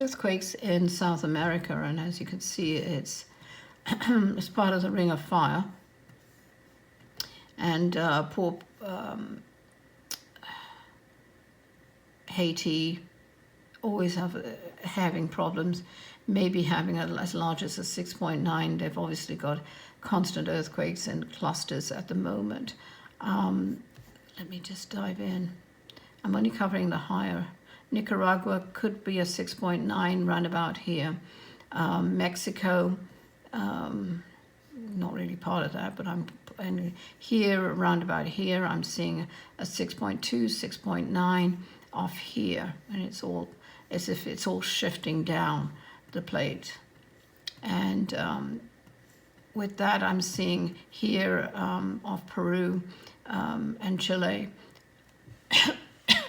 Earthquakes in South America, and as you can see, it's it's part of the Ring of Fire. And poor Haiti always having problems, maybe having as large as a 6.9. They've obviously got constant earthquakes and clusters at the moment. Let me just dive in. I'm only covering the higher. Nicaragua could be a 6.9 roundabout here. Mexico, not really part of that, but and here, around about here, I'm seeing a 6.2, 6.9 off here, and it's all as if it's all shifting down the plate. And with that, I'm seeing here off Peru and Chile,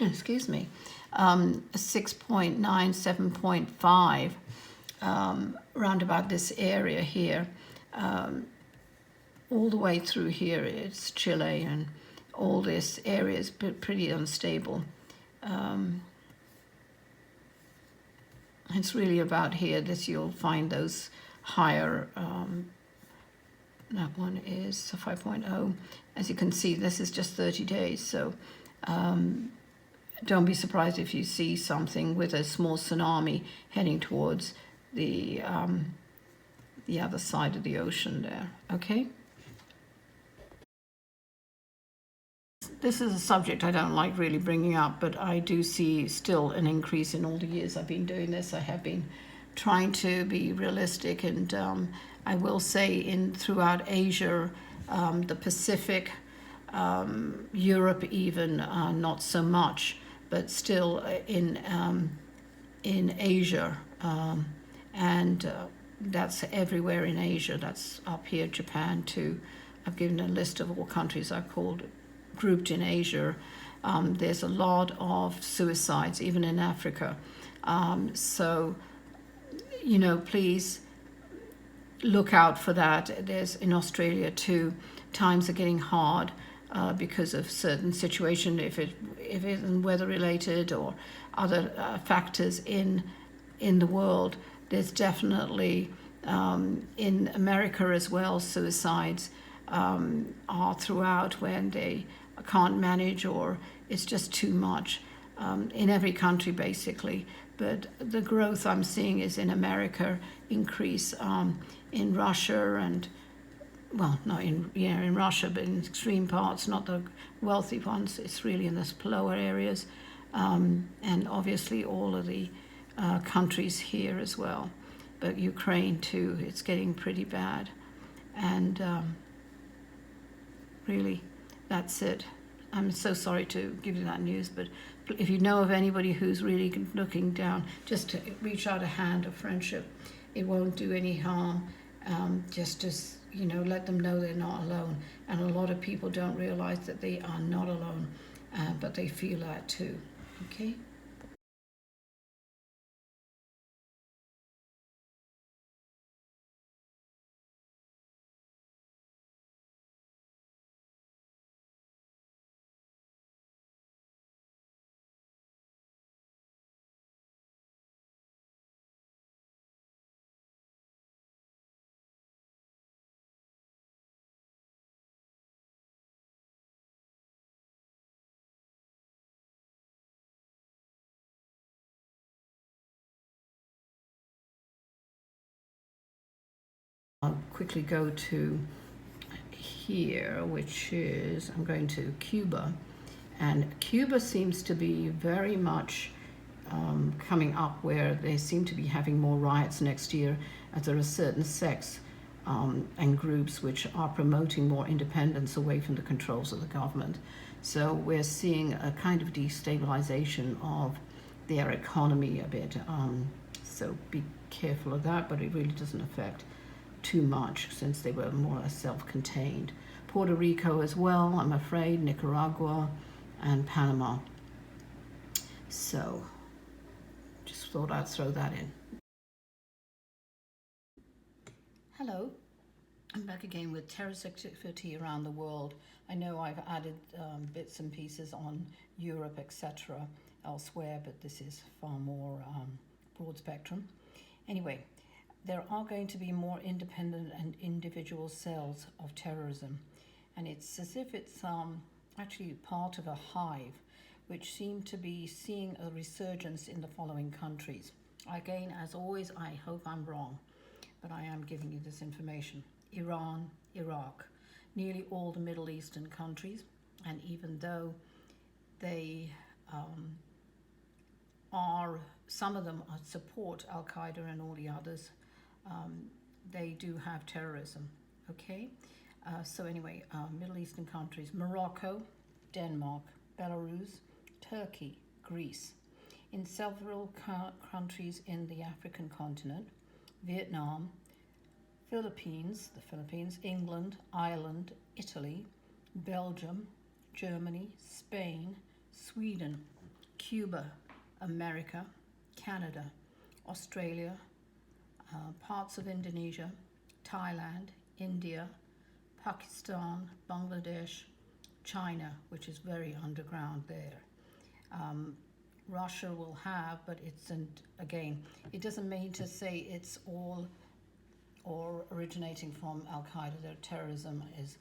excuse me, 6.9, 7.5, round about this area here. All the way through here, it's Chile, and all this area is pretty unstable. It's really about here that you'll find those higher, that one is 5.0. As you can see, this is just 30 days, so don't be surprised if you see something with a small tsunami heading towards the other side of the ocean there, okay? This is a subject I don't like really bringing up, but I do see still an increase in all the years I've been doing this. I have been trying to be realistic, and I will say throughout Asia, the Pacific, Europe even, not so much, but still in Asia, and that's everywhere in Asia. That's up here, Japan too. I've given a list of all countries I've grouped in Asia. There's a lot of suicides, even in Africa. So, please look out for that. There's in Australia too. Times are getting hard because of certain situation, if it isn't weather related or other factors in the world. There's definitely in America as well, suicides are throughout when they can't manage or it's just too much, in every country basically. But the growth I'm seeing is in America, increase in Russia, and well, not in Russia, but in extreme parts, not the wealthy ones. It's really in the lower areas, and obviously all of the countries here as well. But Ukraine too, it's getting pretty bad, and really, that's it. I'm so sorry to give you that news, but if you know of anybody who's really looking down, just to reach out a hand of friendship. It won't do any harm. Just let them know they're not alone. And a lot of people don't realize that they are not alone, but they feel that too. Okay? I'll quickly go to here, which is, I'm going to Cuba. And Cuba seems to be very much coming up, where they seem to be having more riots next year, as there are certain sects and groups which are promoting more independence away from the controls of the government. So we're seeing a kind of destabilization of their economy a bit. So be careful of that, but it really doesn't affect too much since they were more or less self-contained. Puerto Rico as well, I'm afraid, Nicaragua, and Panama. So just thought I'd throw that in. Hello, I'm back again with terrorist activity around the world. I know I've added bits and pieces on Europe, etc., elsewhere, but this is far more broad spectrum. Anyway, there are going to be more independent and individual cells of terrorism, and it's as if it's actually part of a hive which seem to be seeing a resurgence in the following countries. Again, as always, I hope I'm wrong, but I am giving you this information. Iran, Iraq, nearly all the Middle Eastern countries, and even though they some of them support Al Qaeda and all the others, they do have terrorism. Okay, so anyway, Middle Eastern countries: Morocco, Denmark, Belarus, Turkey, Greece. In several countries in the African continent: Vietnam, the Philippines, England, Ireland, Italy, Belgium, Germany, Spain, Sweden, Cuba, America, Canada, Australia, parts of Indonesia, Thailand, India, Pakistan, Bangladesh, China, which is very underground there. Russia will have, but again, it doesn't mean to say it's all or originating from Al Qaeda. Their terrorism is,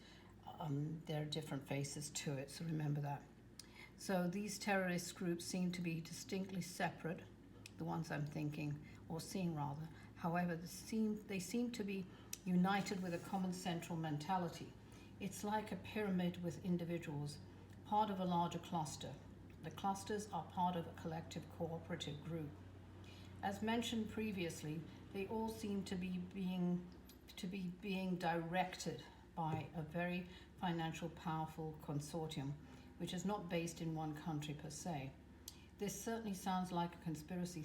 there are different faces to it, so remember that. So these terrorist groups seem to be distinctly separate, the ones I'm thinking, or seeing rather. However, they seem to be united with a common central mentality. It's like a pyramid with individuals, part of a larger cluster. The clusters are part of a collective cooperative group. As mentioned previously, they all seem to be being directed by a very financial powerful consortium, which is not based in one country per se. This certainly sounds like a conspiracy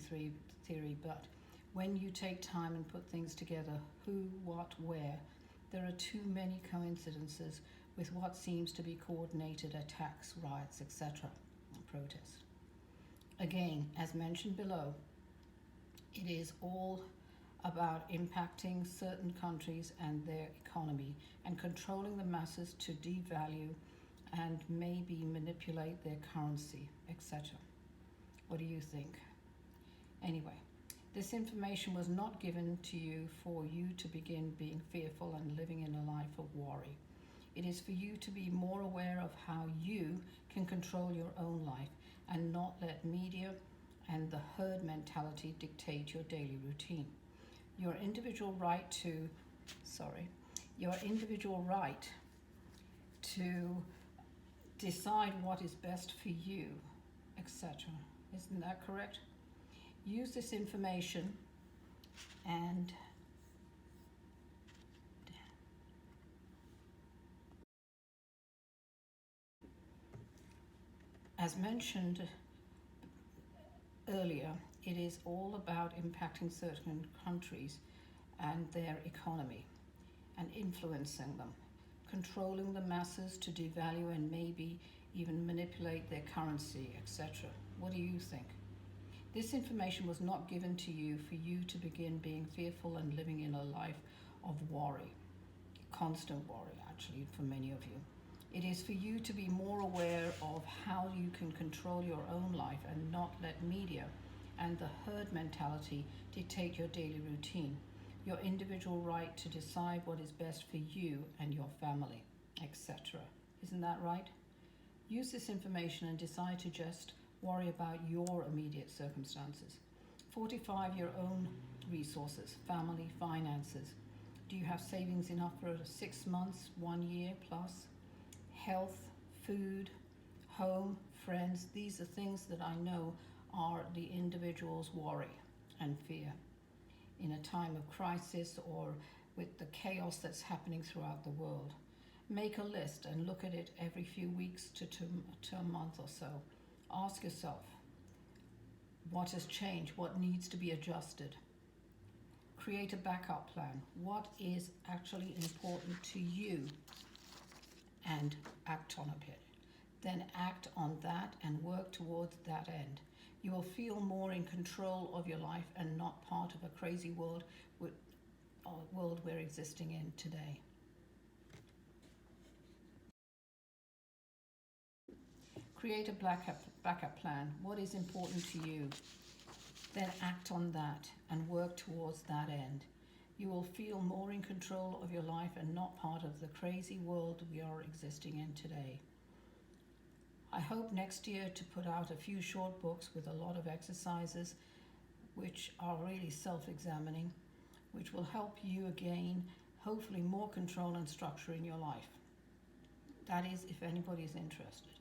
theory, but when you take time and put things together, who, what, where, there are too many coincidences with what seems to be coordinated attacks, riots, etc., and protests. Again, as mentioned below, it is all about impacting certain countries and their economy and controlling the masses to devalue and maybe manipulate their currency, etc. What do you think? Anyway, this information was not given to you for you to begin being fearful and living in a life of worry. It is for you to be more aware of how you can control your own life and not let media and the herd mentality dictate your daily routine. Your individual right to decide what is best for you, etc. Isn't that correct? Use this information and as mentioned earlier, it is all about impacting certain countries and their economy and influencing them, controlling the masses to devalue and maybe even manipulate their currency, etc. What do you think? This information was not given to you for you to begin being fearful and living in a life of worry, constant worry actually for many of you. It is for you to be more aware of how you can control your own life and not let media and the herd mentality dictate your daily routine, your individual right to decide what is best for you and your family, etc. Isn't that right? Use this information and decide to just worry about your immediate circumstances. Fortify your own resources, family, finances. Do you have savings enough for 6 months, 1 year plus? Health, food, home, friends, these are things that I know are the individual's worry and fear in a time of crisis or with the chaos that's happening throughout the world. Make a list and look at it every few weeks to a month or so. Ask yourself, what has changed? What needs to be adjusted? Create a backup plan. What is actually important to you? And act on it. Then act on that and work towards that end. You will feel more in control of your life and not part of a crazy world we're existing in today. Create a backup plan. What is important to you? then act on that and work towards that end. You will feel more in control of your life and not part of the crazy world we are existing in today. I hope next year to put out a few short books with a lot of exercises which are really self-examining, which will help you gain hopefully more control and structure in your life. That is, if anybody is interested.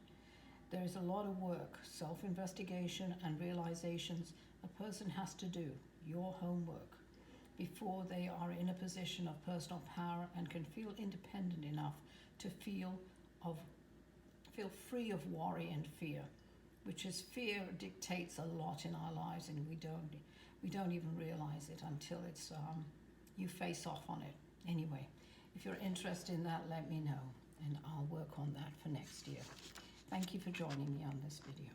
There is a lot of work, self-investigation and realizations a person has to do, your homework, before they are in a position of personal power and can feel independent enough to feel free of worry and fear, which is fear dictates a lot in our lives, and we don't even realize it until it's you face off on it. Anyway, if you're interested in that, let me know, and I'll work on that for next year. Thank you for joining me on this video.